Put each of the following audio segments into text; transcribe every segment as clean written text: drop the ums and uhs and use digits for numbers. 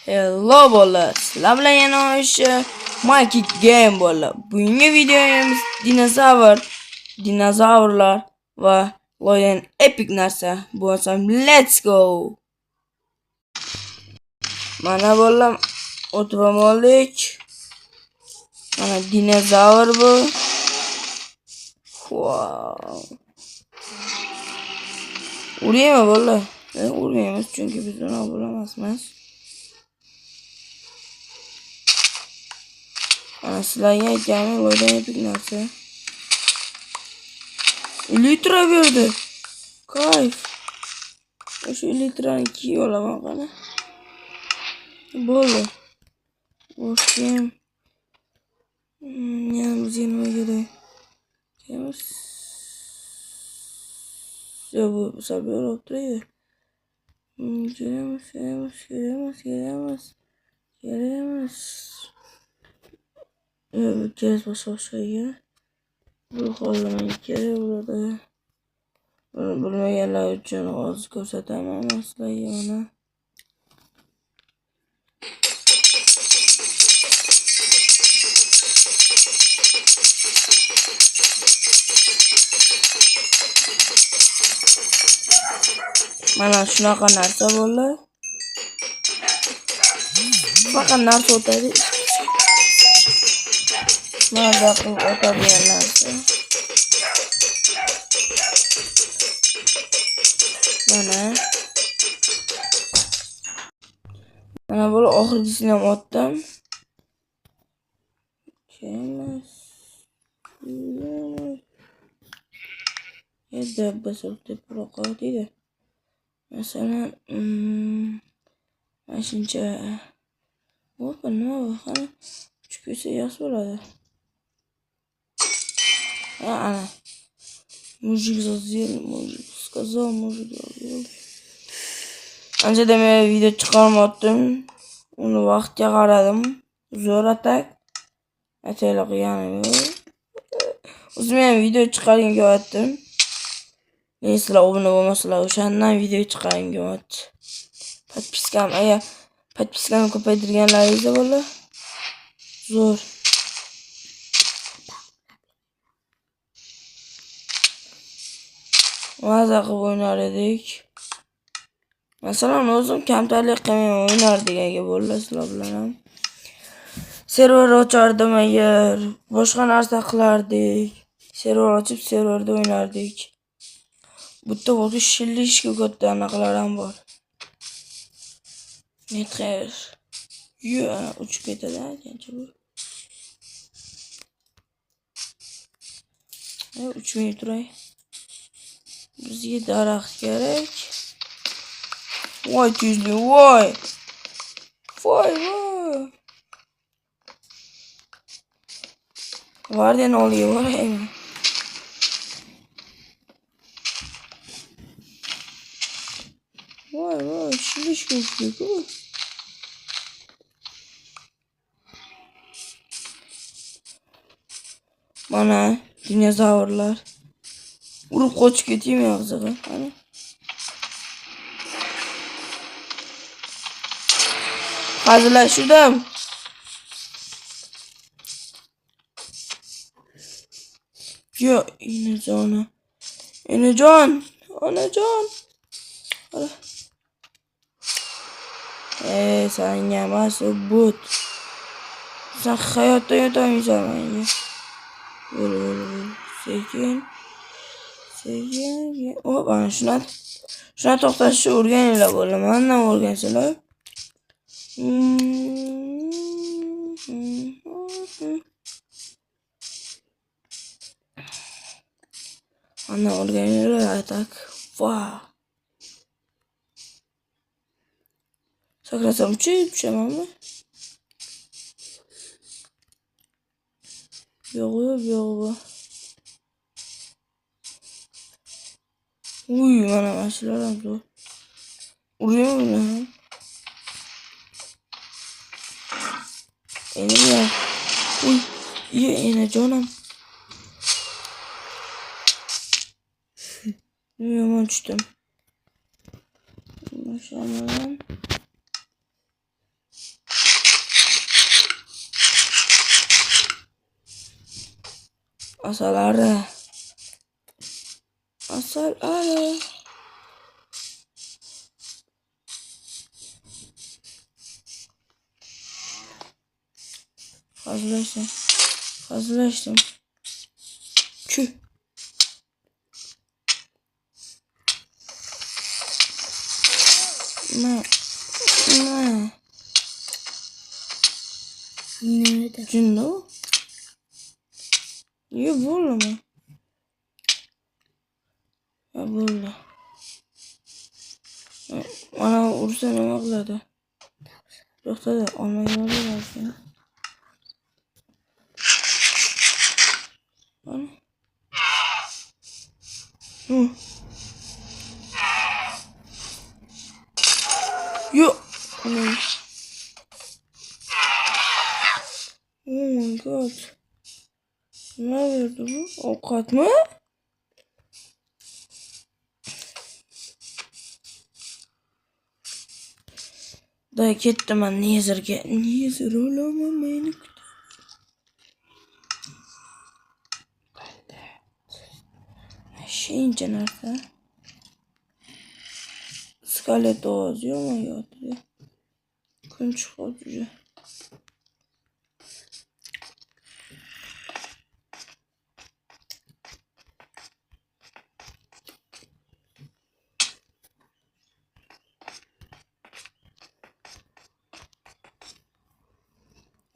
Hello bolalar, sizlar bilan yana Mikey Game bolalar. Bugungi videomiz dinozavrlar va loyan epic narsa. Bo'lsam let's go. Mana bolalar o'tirib oldik. Mana dinozavr bu. Wow. Uraymi bolalar? Urmaymiz chunki biz uni bilamasmiz. Ana sizlarga aytganim loyan epic narsa. Litra berdi. Kayf. Şu litrani kiyib olaman qani. Bo'ldi. Boshim. Yana biz nima kerak? Bu sabır oturuyor. Gelemez. Evet, kez başa bu kollamayı kere burada. Bunu bilmeyenler için az göstermem asla yana. Mana shunaqa narsa bo'ldi. Faqat narsa o'tadi. Mana qilib o'tadigan narsa. Mana bu oxirgisini ham otdim. Endi basib deb qo'ydi. Masalan, mana shuncha. Opa, nima bu? Qani chiqsa yaxshi bo'ladi. Ana. Mujik сказал, mujik zazil. Anchada men video chiqarmoqdim. Uni vaqtga qaradim. Zo'r atak. Ataylar qilganim yo'q. O'zim ham video chiqargan ko'rdim. Sizlar obuna bo'lmasalar o'shandan video chiqargan ko'rdim. Подпискамni ko'paytirganlaringiz bo'lar. Zo'r. Maza qilib o'ynar edik. Masalan, o'zim kamtarlik qilmay o'ynardik agar bo'lasizlar bilan ham. Server ochardim agar, boshqa narsa qilardik. Server ochib serverda o'ynardik. Bitta o'zi shillishga katta anaqalar ham bor. Metr. Uchib ketadi ancha bu. Uchmay turay. Bizga daraxt kerak. Voy tezlik, voy. Voy. Varden olga boraymi? Voy, shilish kerak-ku. Mana dinozavrlar. Urib qochib ketaymi og'ziga? Qani. Hazillashdim. Yo, onajon. Senga emas, but. Sen hayotda yotamaysan menga. Sekin. Hop, ana shuna to'xtashni o'rganinglar bo'ldi. Mendan o'rgansizlar. Ana o'rganinglar atak. Wow. Sakrasam tushamanmi? Yo'q. Uy, mana shular ham zo'r. Uraymi? Endi uy, enajonim. Yomon tushdim. o'sha bilan asalari hazırlaştım. Çü. Ne? Nerede? Cinno? Niye böyle mi? Ya böyle. Bana vursa ne yapılırdı? Yoksa da olmayı oluyor ya. Bana. Hı. Yo. Oh my god. Ne verdi bu? Avukat mı? Da gittim ben Nizer'e. Nizer olamam beni. Şeyince nerede? Skalet yazıyor mu ya? Gün çıkartıcı.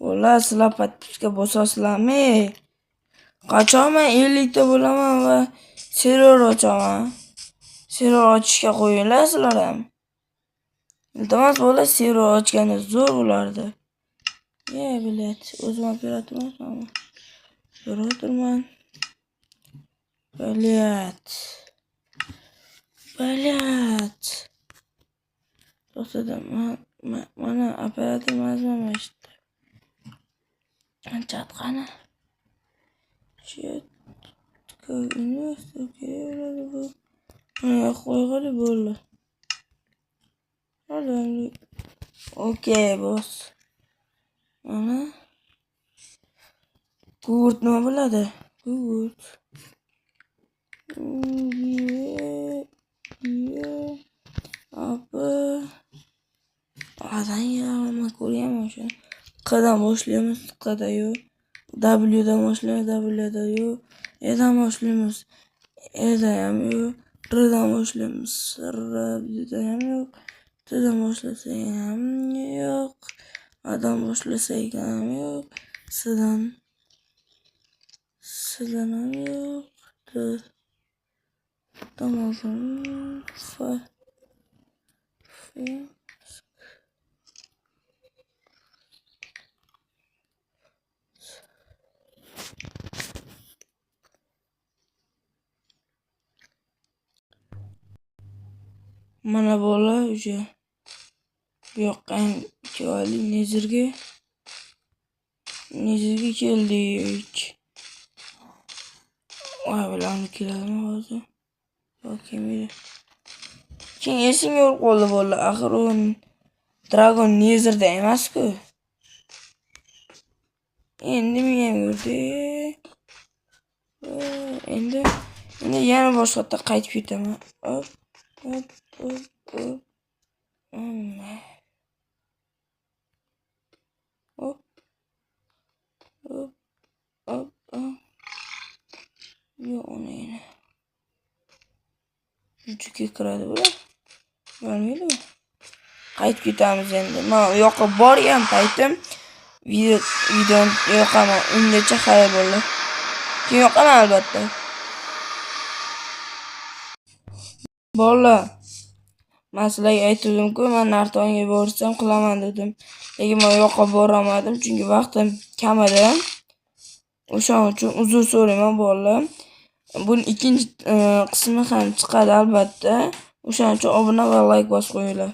Valla silah patlıçka bosasılami. Kaçaman 50'likte bulamam ve server açaman. Server açışga qo'yinglar sizlar ham. Iltimos bola server ochgani zo'r bo'lardi. Bilet, o'zim operator emasmanmi? Operatorman. Bilet. To'xtadim. Mana operator emasman işte. Chat qani? Chat. Üniversiteye bu. Qo'yg'ili bo'ldi. Okey, boss. Mana. Gugurt nima bo'ladi? Gugurt. Apa? Adanya ko'ryapman o'sha. Qdan boshlaymiz, qda yo'q. W dan boshlaymiz, W da yo'q. E dan boshlaymiz. E da ham yo'q. R dan boshlaymiz. R da ham yo'q. T dan boshlasak ham yo'q. A dan boshlasak ham yo'q. S dan ham yo'q. T dan F. Mana bola o'sha yoqqan chiroyli Nizerga keldik. Voy bilan keladimi hozir? Yo'q, kelmaydi. Keyin esimga olib qoldi bola. Axir u Dragon Nizerda emas-ku. Endi men ham yurdi. Endi yana boshqa yoqqa qaytib ketaman. Hop. Yo, ona yana. Shunchaki kiradi bular. Bo'lmaydimi? Qaytib ketamiz endi. Men u yoqqa borgan paytim videoni yoqaman. Ungacha xayr bo'ldi. Keyin yoqaman albatta. Bolalar, men sizlarga aytdim-ku, men Nartonga borsam qilaman dedim. Lekin men u yoqqa bora olmadim, chunki vaqtim kam edi. O'shaning uchun uzr so'rayman bolalar. Buning ikkinchi qismi ham chiqadi albatta. O'shaning uchun obuna va like bosib qo'yinglar.